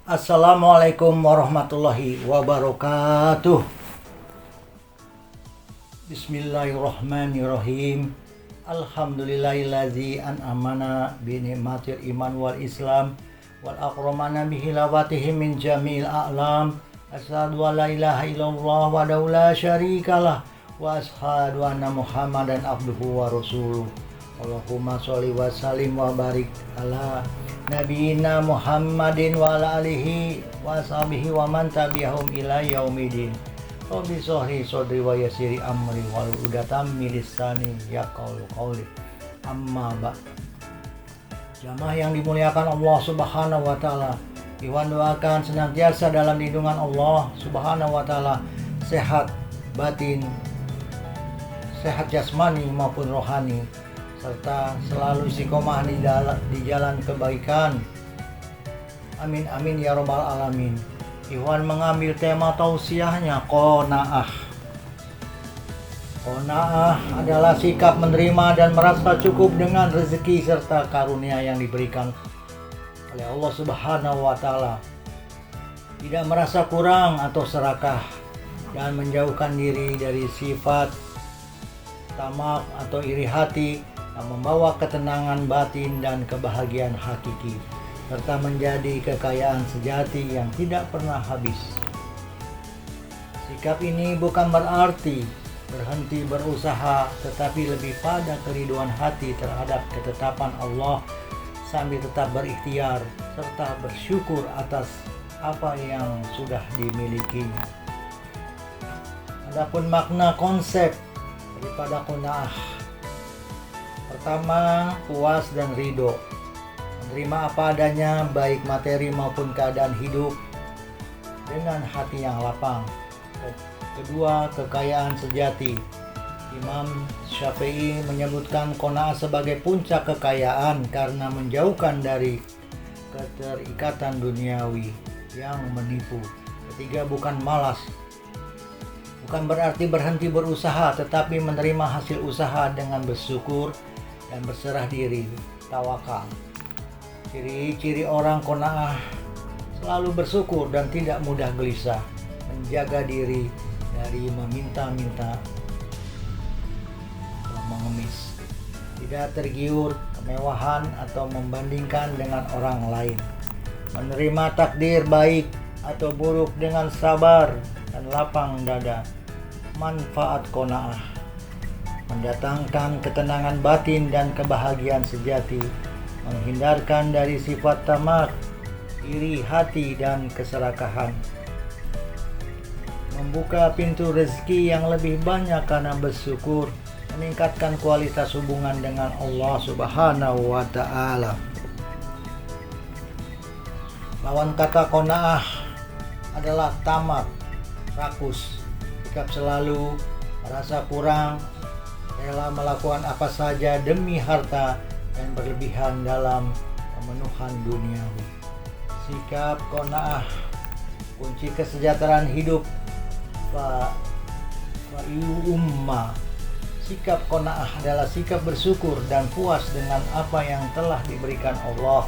Assalamualaikum warahmatullahi wabarakatuh. Bismillahirrahmanirrahim. Alhamdulillahillazi an'amana bi ni'matil iman wal islam wal akramana bi hilawatihi min jamil a'lam. Asyhadu an la ilaha illallah wa la syarikalah wa asyhadu anna Muhammadan abduhu wa rasuluh. Allahumma sholli wa sallim wa barik ala nabiyina Muhammadin wa ala alihi wa sahbihi wa man tabi'ahum ila yaumidin. Rabbi shrah sadri wa yassir amri wahlul 'uqdatam min lisani yafqahu qawli. Amma ba'd. Jamaah yang dimuliakan Allah Subhanahu wa taala, Iwan doakan senantiasa dalam lindungan Allah Subhanahu wa taala, sehat batin, sehat jasmani maupun rohani, serta selalu istiqomah di jalan kebaikan. Amin amin ya robbal alamin. Iwan mengambil tema tausiahnya qanaah. Qanaah adalah sikap menerima dan merasa cukup dengan rezeki serta karunia yang diberikan oleh Allah Subhanahu wa taala. Tidak merasa kurang atau serakah dan menjauhkan diri dari sifat tamak atau iri hati yang membawa ketenangan batin dan kebahagiaan hakiki, serta menjadi kekayaan sejati yang tidak pernah habis. Sikap ini bukan berarti berhenti berusaha, tetapi lebih pada keriduan hati terhadap ketetapan Allah sambil tetap berikhtiar serta bersyukur atas apa yang sudah dimilikinya. Adapun makna konsep daripada qanaah, pertama, puas dan ridho, menerima apa adanya baik materi maupun keadaan hidup dengan hati yang lapang. Kedua, kekayaan sejati. Imam Syafi'i menyebutkan qanaah sebagai puncak kekayaan karena menjauhkan dari keterikatan duniawi yang menipu. Ketiga, bukan malas. Bukan berarti berhenti berusaha, tetapi menerima hasil usaha dengan bersyukur dan berserah diri, tawakal. Ciri-ciri orang qanaah selalu bersyukur dan tidak mudah gelisah, menjaga diri dari meminta-minta atau mengemis, tidak tergiur kemewahan atau membandingkan dengan orang lain, menerima takdir baik atau buruk dengan sabar dan lapang dada. Manfaat qanaah mendatangkan ketenangan batin dan kebahagiaan sejati, menghindarkan dari sifat tamak, iri hati dan keserakahan, membuka pintu rezeki yang lebih banyak karena bersyukur, meningkatkan kualitas hubungan dengan Allah Subhanahu wa taala. Lawan kata qanaah adalah tamak, rakus, sikap selalu merasa kurang, rela melakukan apa saja demi harta dan berlebihan dalam pemenuhan duniawi. Sikap qanaah kunci kesejahteraan hidup umma. Sikap qanaah adalah sikap bersyukur dan puas dengan apa yang telah diberikan Allah.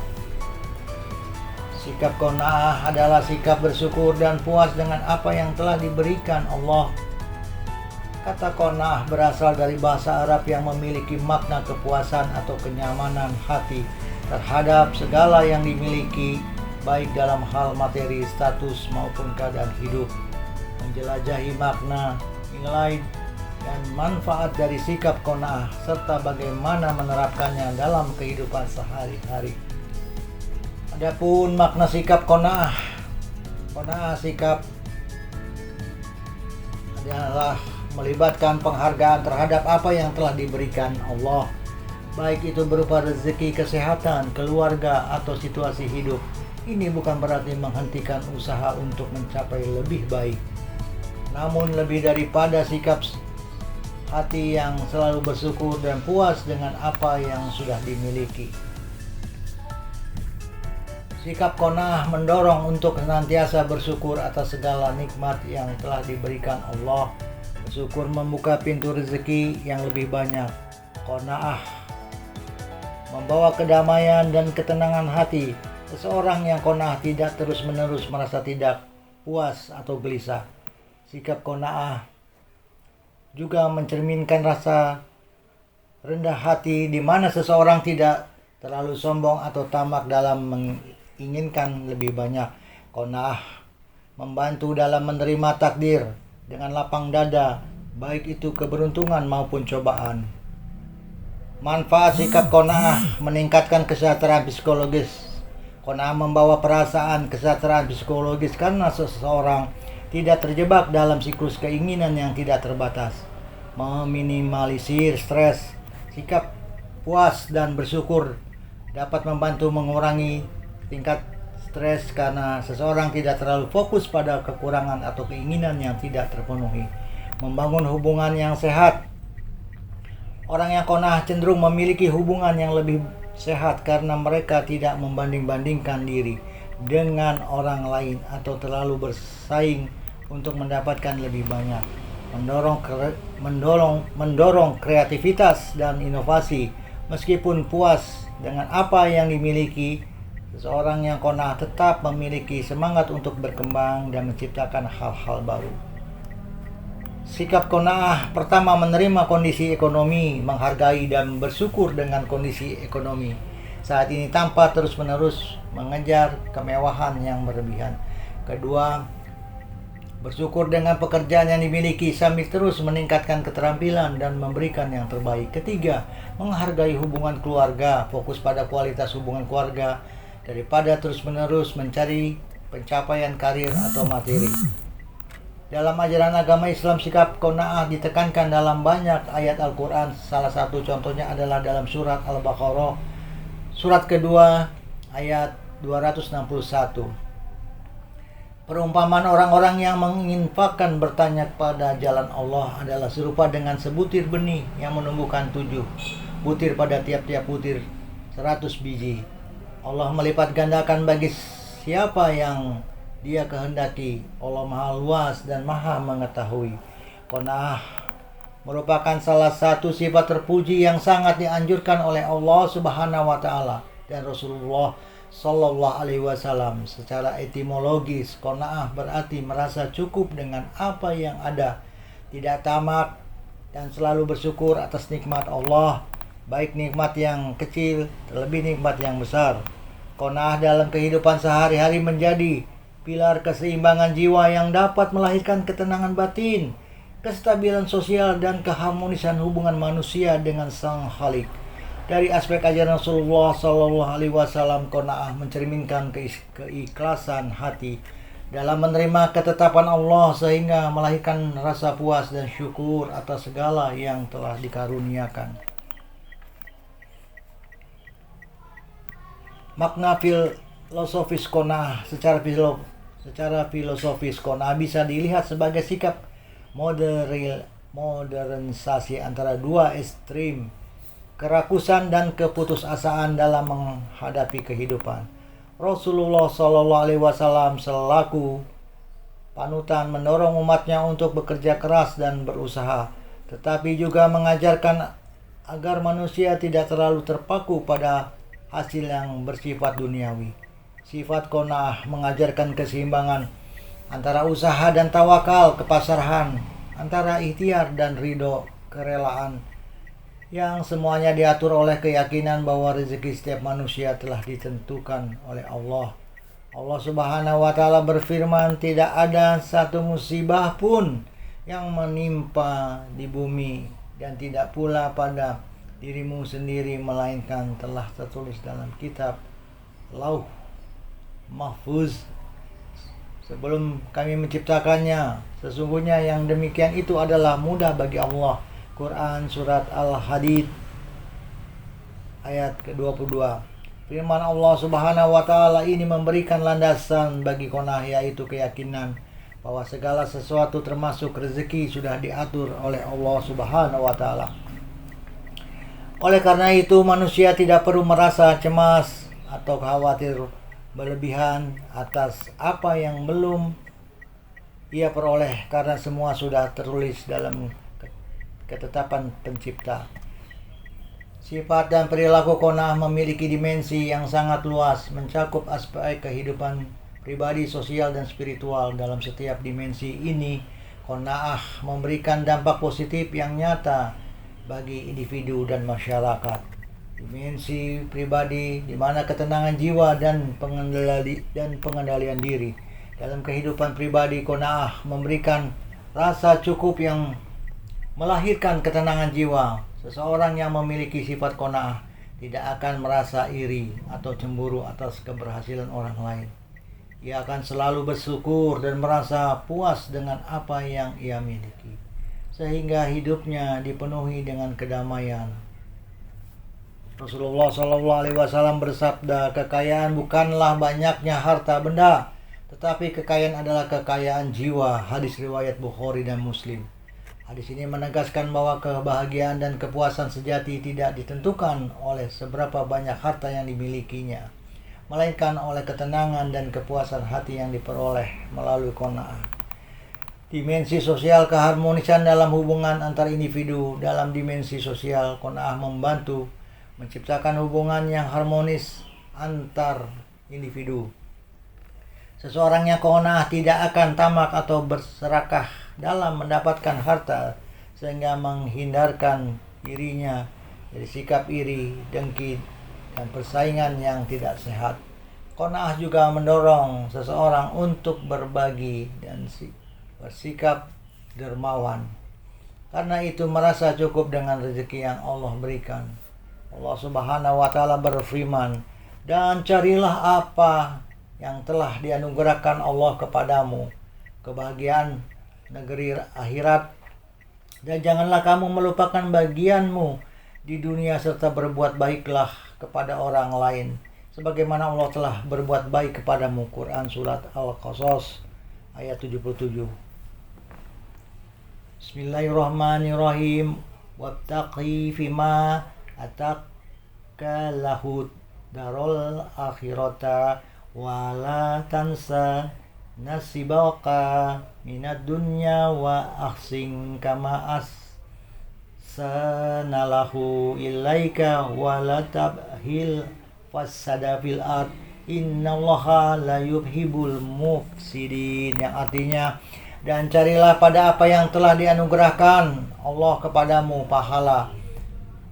Sikap qanaah adalah sikap bersyukur dan puas dengan apa yang telah diberikan Allah. Kata qanaah berasal dari bahasa Arab yang memiliki makna kepuasan atau kenyamanan hati terhadap segala yang dimiliki, baik dalam hal materi, status maupun keadaan hidup. Menjelajahi makna, nilai, dan manfaat dari sikap qanaah serta bagaimana menerapkannya dalam kehidupan sehari-hari. Adapun makna sikap qanaah sikap adalah melibatkan penghargaan terhadap apa yang telah diberikan Allah, baik itu berupa rezeki, kesehatan, keluarga, atau situasi hidup. Ini bukan berarti menghentikan usaha untuk mencapai lebih baik, namun lebih daripada sikap hati yang selalu bersyukur dan puas dengan apa yang sudah dimiliki. Sikap qanaah mendorong untuk senantiasa bersyukur atas segala nikmat yang telah diberikan Allah. Bersyukur membuka pintu rezeki yang lebih banyak. Qanaah membawa kedamaian dan ketenangan hati, Seseorang yang qanaah tidak terus-menerus merasa tidak puas atau gelisah. Sikap qanaah juga mencerminkan rasa rendah hati di mana seseorang tidak terlalu sombong atau tamak dalam menginginkan lebih banyak. Qanaah membantu dalam menerima takdir dengan lapang dada, baik itu keberuntungan maupun cobaan. Manfaat sikap qanaah meningkatkan kesejahteraan psikologis. Qanaah membawa perasaan kesejahteraan psikologis karena seseorang tidak terjebak dalam siklus keinginan yang tidak terbatas. Meminimalisir stres. Sikap puas dan bersyukur dapat membantu mengurangi tingkat stres karena seseorang tidak terlalu fokus pada kekurangan atau keinginan yang tidak terpenuhi. Membangun hubungan yang sehat. Orang yang qanaah cenderung memiliki hubungan yang lebih sehat karena mereka tidak membanding-bandingkan diri dengan orang lain atau terlalu bersaing untuk mendapatkan lebih banyak. Mendorong kreativitas dan inovasi. Meskipun puas dengan apa yang dimiliki, seseorang yang qanaah tetap memiliki semangat untuk berkembang dan menciptakan hal-hal baru. Sikap qanaah pertama, menerima kondisi ekonomi, menghargai dan bersyukur dengan kondisi ekonomi saat ini tanpa terus-menerus mengejar kemewahan yang berlebihan. Kedua, bersyukur dengan pekerjaan yang dimiliki sambil terus meningkatkan keterampilan dan memberikan yang terbaik. Ketiga, menghargai hubungan keluarga, fokus pada kualitas hubungan keluarga daripada terus-menerus mencari pencapaian karir atau materi. Dalam ajaran agama Islam, sikap qanaah ditekankan dalam banyak ayat Al-Quran. Salah satu contohnya adalah dalam surat Al-Baqarah, surat kedua, ayat 261. Perumpamaan orang-orang yang menginfakkan bertanya kepada jalan Allah adalah serupa dengan sebutir benih yang menumbuhkan 7 butir pada tiap-tiap butir 100 biji. Allah melipat gandakan bagi siapa yang Dia kehendaki. Allah Maha Luas dan Maha Mengetahui. Qanaah merupakan salah satu sifat terpuji yang sangat dianjurkan oleh Allah Subhanahu wa taala dan Rasulullah Sallallahu Alaihi Wasallam. Secara etimologis, qanaah berarti merasa cukup dengan apa yang ada, tidak tamak, dan selalu bersyukur atas nikmat Allah, baik nikmat yang kecil terlebih nikmat yang besar. Qanaah dalam kehidupan sehari-hari menjadi pilar keseimbangan jiwa yang dapat melahirkan ketenangan batin, kestabilan sosial, dan keharmonisan hubungan manusia dengan Sang Khalik. Dari aspek ajaran Rasulullah Sallallahu Alaihi Wasallam, qanaah mencerminkan keikhlasan hati dalam menerima ketetapan Allah sehingga melahirkan rasa puas dan syukur atas segala yang telah dikaruniakan. Makna filosofis qanaah. Secara filosofis, qanaah bisa dilihat sebagai sikap modernisasi antara dua ekstrim, kerakusan dan keputusasaan dalam menghadapi kehidupan. Rasulullah Shallallahu Alaihi Wasallam selaku panutan mendorong umatnya untuk bekerja keras dan berusaha, tetapi juga mengajarkan agar manusia tidak terlalu terpaku pada hasil yang bersifat duniawi. Sifat qanaah mengajarkan keseimbangan antara usaha dan tawakal, kepasrahan antara ikhtiar dan ridho, kerelaan, yang semuanya diatur oleh keyakinan bahwa rezeki setiap manusia telah ditentukan oleh Allah. Allah Subhanahu wa taala berfirman, tidak ada satu musibah pun yang menimpa di bumi dan tidak pula pada dirimu sendiri melainkan telah tertulis dalam kitab Lauh Mahfuz sebelum kami menciptakannya. Sesungguhnya yang demikian itu adalah mudah bagi Allah. Quran surat Al-Hadid ayat ke-22. Firman Allah Subhanahu wa taala ini memberikan landasan bagi qanaah, yaitu keyakinan bahwa segala sesuatu termasuk rezeki sudah diatur oleh Allah Subhanahu wa taala. Oleh karena itu manusia tidak perlu merasa cemas atau khawatir berlebihan atas apa yang belum ia peroleh karena semua sudah tertulis dalam ketetapan pencipta. Sifat dan perilaku qanaah memiliki dimensi yang sangat luas, mencakup aspek kehidupan pribadi, sosial, dan spiritual. Dalam setiap dimensi ini, qanaah memberikan dampak positif yang nyata bagi individu dan masyarakat. Dimensi pribadi, di mana ketenangan jiwa dan pengendalian diri. Dalam kehidupan pribadi, qanaah memberikan rasa cukup yang melahirkan ketenangan jiwa. Seseorang yang memiliki sifat qanaah tidak akan merasa iri atau cemburu atas keberhasilan orang lain. Ia akan selalu bersyukur dan merasa puas dengan apa yang ia miliki, sehingga hidupnya dipenuhi dengan kedamaian. Rasulullah SAW bersabda, kekayaan bukanlah banyaknya harta benda, tetapi kekayaan adalah kekayaan jiwa. Hadis riwayat Bukhari dan Muslim. Hadis ini menegaskan bahwa kebahagiaan dan kepuasan sejati tidak ditentukan oleh seberapa banyak harta yang dimilikinya, melainkan oleh ketenangan dan kepuasan hati yang diperoleh melalui qanaah. Dimensi sosial, keharmonisan dalam hubungan antar individu. Dalam dimensi sosial, qanaah membantu menciptakan hubungan yang harmonis antar individu. Seseorang yang qanaah tidak akan tamak atau berserakah dalam mendapatkan harta, sehingga menghindarkan dirinya dari sikap iri, dengki, dan persaingan yang tidak sehat. Qanaah juga mendorong seseorang untuk berbagi dan bersikap dermawan, karena itu merasa cukup dengan rezeki yang Allah berikan. Allah Subhanahu wa Ta'ala berfirman, dan carilah apa yang telah dianugerahkan Allah kepadamu, kebahagiaan negeri akhirat, dan janganlah kamu melupakan bagianmu di dunia, serta berbuat baiklah kepada orang lain sebagaimana Allah telah berbuat baik kepadamu. Quran Surat Al-Qasas ayat 77. Bismillahirrahmanirrahim. Wattaqi fima ataka lahud darul akhirata wala tansa nasibaka minad dunya wa ahsin kama sanalahu ilaika wala tabhil fasada fil ard innallaha la yuhibbul mufsidin, yang artinya, dan carilah pada apa yang telah dianugerahkan Allah kepadamu pahala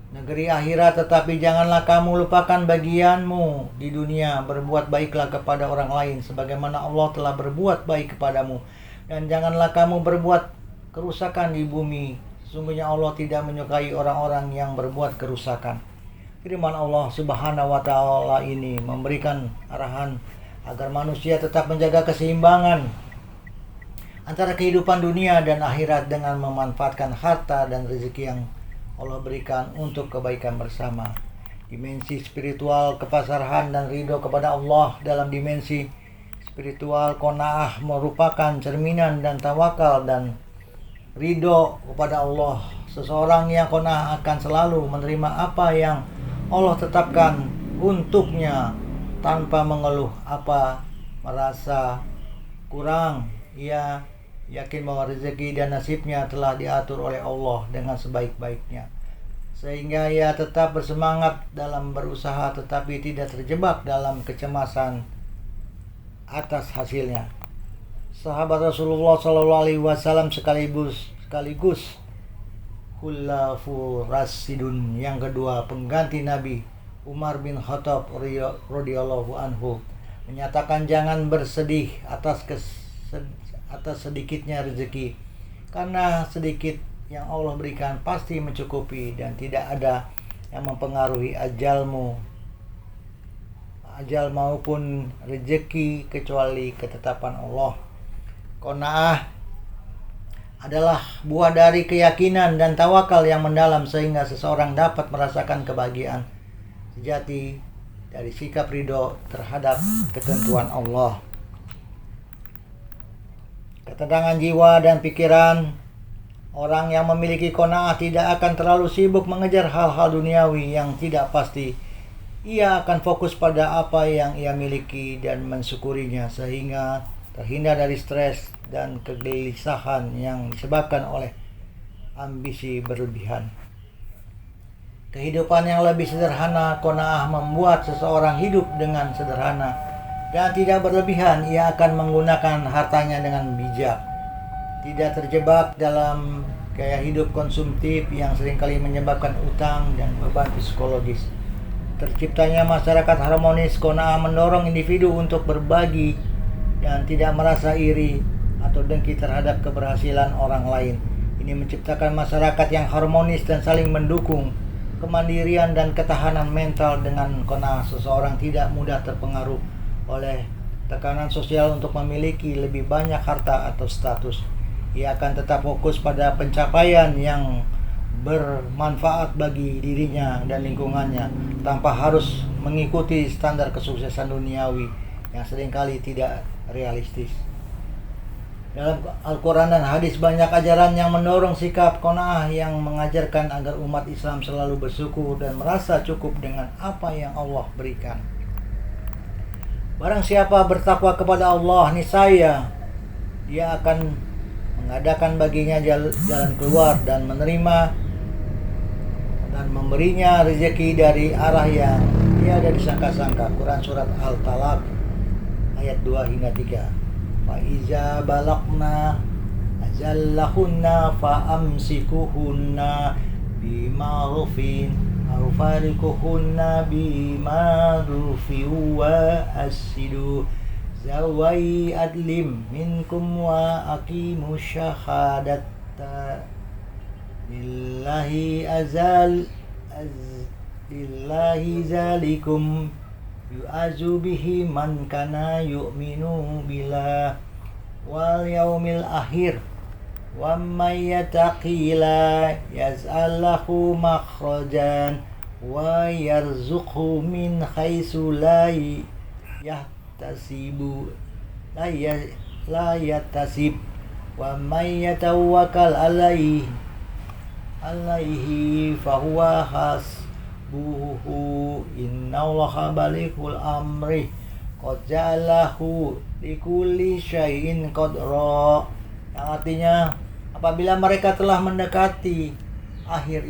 negeri akhirat, tetapi janganlah kamu lupakan bagianmu di dunia. Berbuat baiklah kepada orang lain sebagaimana Allah telah berbuat baik kepadamu, dan janganlah kamu berbuat kerusakan di bumi. Sesungguhnya Allah tidak menyukai orang-orang yang berbuat kerusakan. Firman Allah Subhanahu wa Ta'ala ini memberikan arahan agar manusia tetap menjaga keseimbangan antara kehidupan dunia dan akhirat dengan memanfaatkan harta dan rezeki yang Allah berikan untuk kebaikan bersama. Dimensi spiritual, kepasrahan dan ridho kepada Allah. Dalam dimensi spiritual, qanaah merupakan cerminan dan tawakal dan ridho kepada Allah. Seseorang yang qanaah akan selalu menerima apa yang Allah tetapkan untuknya tanpa mengeluh apa merasa kurang. Ia yakin bahwa rezeki dan nasibnya telah diatur oleh Allah dengan sebaik-baiknya, sehingga ia tetap bersemangat dalam berusaha tetapi tidak terjebak dalam kecemasan atas hasilnya. Sahabat Rasulullah SAW sekaligus khulafu rasidun yang kedua, pengganti Nabi Umar bin Khattab radhiyallahu anhu, menyatakan jangan bersedih atas sedikitnya rezeki, karena sedikit yang Allah berikan pasti mencukupi dan tidak ada yang mempengaruhi ajal maupun rezeki kecuali ketetapan Allah. Qanaah adalah buah dari keyakinan dan tawakal yang mendalam, sehingga seseorang dapat merasakan kebahagiaan sejati dari sikap ridho terhadap ketentuan Allah. Ketenangan jiwa dan pikiran. Orang yang memiliki qanaah tidak akan terlalu sibuk mengejar hal-hal duniawi yang tidak pasti. Ia akan fokus pada apa yang ia miliki dan mensyukurinya, sehingga terhindar dari stres dan kegelisahan yang disebabkan oleh ambisi berlebihan. Kehidupan yang lebih sederhana, qanaah membuat seseorang hidup dengan sederhana dan tidak berlebihan. Ia akan menggunakan hartanya dengan bijak, tidak terjebak dalam gaya hidup konsumtif yang seringkali menyebabkan utang dan beban psikologis. Terciptanya masyarakat harmonis, qanaah mendorong individu untuk berbagi dan tidak merasa iri atau dengki terhadap keberhasilan orang lain. Ini menciptakan masyarakat yang harmonis dan saling mendukung. Kemandirian dan ketahanan mental. Dengan qanaah, seseorang tidak mudah terpengaruh oleh tekanan sosial untuk memiliki lebih banyak harta atau status. Ia akan tetap fokus pada pencapaian yang bermanfaat bagi dirinya dan lingkungannya tanpa harus mengikuti standar kesuksesan duniawi yang seringkali tidak realistis. Dalam Al-Quran dan hadis banyak ajaran yang mendorong sikap qanaah, yang mengajarkan agar umat Islam selalu bersyukur dan merasa cukup dengan apa yang Allah berikan. Barang siapa bertakwa kepada Allah, niscaya Dia akan mengadakan baginya jalan keluar dan menerima dan memberinya rezeki dari arah yang tiada disangka-sangka. Quran Surat Al-Talaq ayat 2 hingga 3. Faiza balagna ajallahunna faamsikuhunna bima'rufin aw farikuhunna bima'rufin wa asidu zawai adlim minkum wa aqimu syahadata lillahi lillahi zalikum yu'azu bihi man kana yu'minu billah wal yaumil akhir wa may yattaqilla yaz'allahu makhrajan wa yarzuqhu min haitsu la yahtasibu la yahtasib wa may yatawakkal alaihi fahuwa hasbuhu innallaha balighul amri qad ja'alahu likulli syai'in qadra. Yang artinya, apabila mereka telah mendekati akhir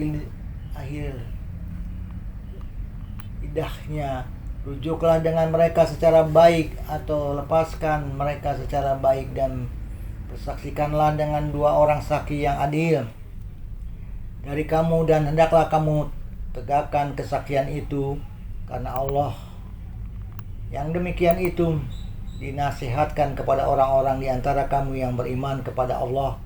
idahnya, rujuklah dengan mereka secara baik atau lepaskan mereka secara baik dan bersaksikanlah dengan dua orang saksi yang adil dari kamu, dan hendaklah kamu tegakkan kesaksian itu karena Allah. Yang demikian itu dinasihatkan kepada orang-orang di antara kamu yang beriman kepada Allah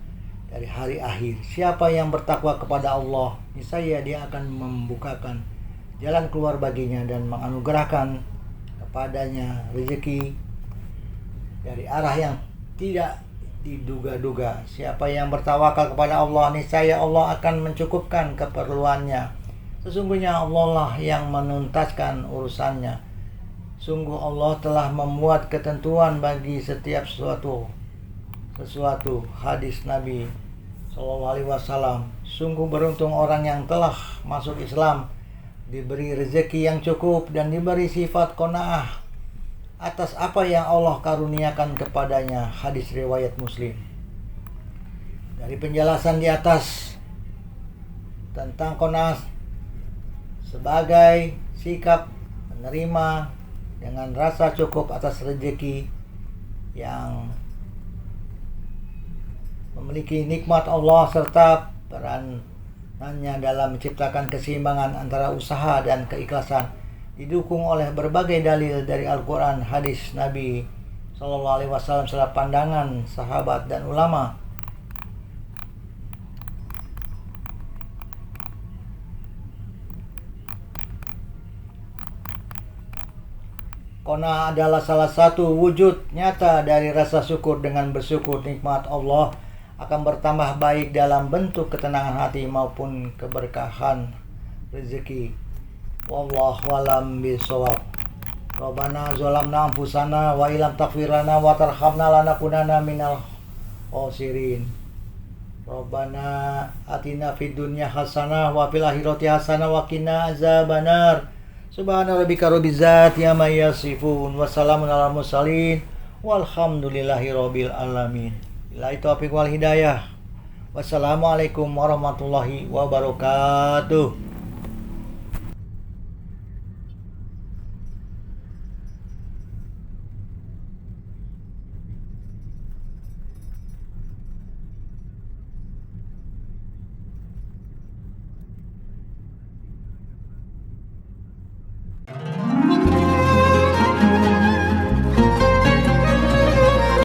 dari hari akhir. Siapa yang bertakwa kepada Allah, niscaya Dia akan membukakan jalan keluar baginya dan menganugerahkan kepadanya rezeki dari arah yang tidak diduga-duga. Siapa yang bertawakal kepada Allah, niscaya Allah akan mencukupkan keperluannya. Sesungguhnya Allah lah yang menuntaskan urusannya. Sungguh Allah telah membuat ketentuan bagi setiap sesuatu. Hadis Nabi SAW. Sungguh beruntung orang yang telah masuk Islam, diberi rezeki yang cukup dan diberi sifat qanaah atas apa yang Allah karuniakan kepadanya. Hadis riwayat Muslim. Dari penjelasan di atas tentang qanaah sebagai sikap menerima dengan rasa cukup atas rezeki yang memiliki nikmat Allah, serta peranannya dalam menciptakan keseimbangan antara usaha dan keikhlasan, didukung oleh berbagai dalil dari Al-Quran, hadis Nabi SAW, serta pandangan sahabat dan ulama. Qanaah adalah salah satu wujud nyata dari rasa syukur. Dengan bersyukur, nikmat Allah akan bertambah baik dalam bentuk ketenangan hati maupun keberkahan rezeki. Wallahu a'lam bishawab. Rabbana zalamna anfusana wa illam taghfir lana wa tarhamna lanakunanna minal khasirin. Rabbana atina fid dunya hasanah wa fil akhirati hasanah wa qina azabannar. Subhana rabbika rabbil izzati amma yasifun wa salamun alal mursalin walhamdulillahi rabbil alamin. Billahi taufiq wal hidayah. Wassalamualaikum warahmatullahi wabarakatuh.